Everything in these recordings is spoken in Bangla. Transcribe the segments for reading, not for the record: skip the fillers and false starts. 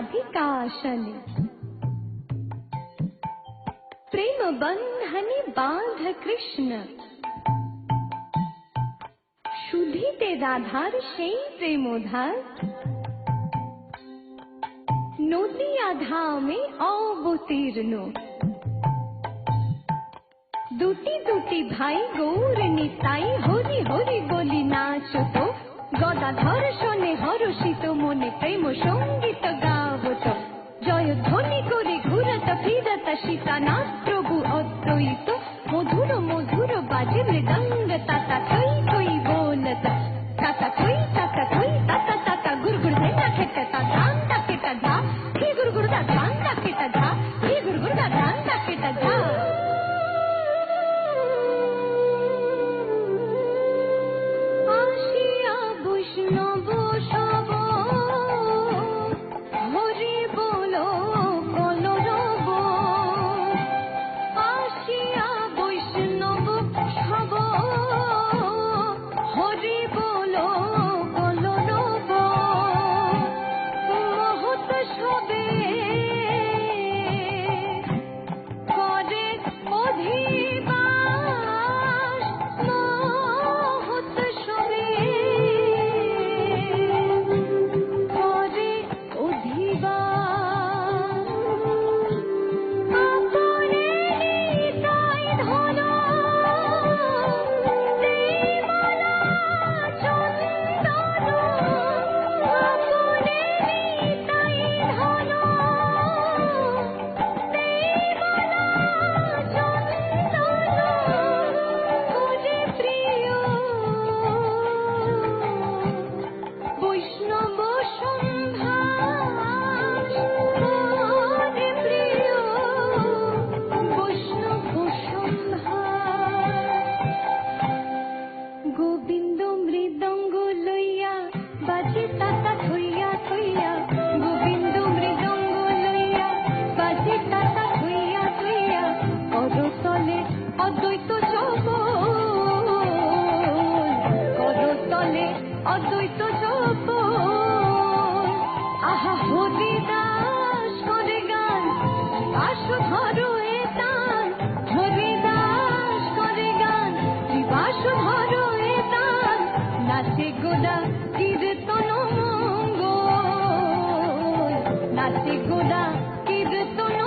राधिका शनि प्रेम बंधने बांध कृष्ण শুধিতে রাধার সেই প্রেমধার নদিয়া ধামে অবতীর্ণ দুটি দুটি ভাই গৌর নিতাই হরি হরি বলি নাচত গদাধর শোনে হরষিত মনে প্রেম সঙ্গীত গাবত জয়ধ্বনি করে ঘুরত ফিরত সীতানাথ প্রভু অদ্বৈত মধুর মধুর বাজে মৃদঙ্গ তাতা থই থই बोलत ताता थोई ताता ताता गुरगुर देना खेटता धान दा केटा धा हे गुरगुर दा धान दा केटा धा हे गुरगुर दा धान दा केटा धा आशिया वैष्णव सब हरि बोलो बोलो रब आशिया वैष्णव सब हरि बोलो बोलो रब महत सबे करे अधिबास महत सबे करे अधिबास अपने निताई धन देवला चंदन अपने निताई धन देवला चंदन मुझे प्रिय বৈষ্ণব সন্ধাস মুঝে প্রিয় বৈষ্ণব সন্ধাস গোবিন্দ মৃদঙ্গ লইয়া বাজে তাতা থইয়া থইয়া গোবিন্দ মৃদঙ্গ লইয়া বাজে তাতা থইয়া থইয়া করতলে অদ্বৈত জগৎ করতলে অদ্বৈত জগৎ আহা হরিদাস করে গান আসো ধরো এ তান হরিদাস করে গান ত্রিবাস ধরো এ তান নাচে গোদা কীর্তন মঙ্গল নাচে গোদা কীর্তন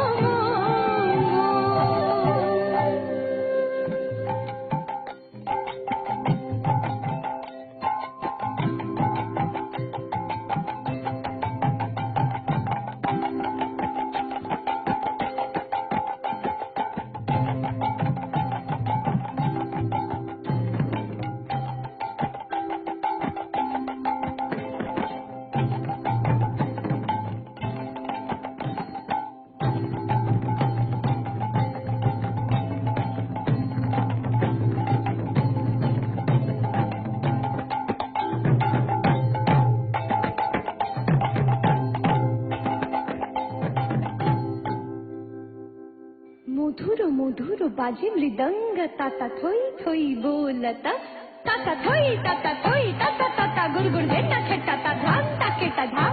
মধুর মধুর বাজে মৃদঙ্গ তাতা থই থই बोलत ताता थोई ताता ताता गुरगुर देना खेटा ता धान ता केटा धा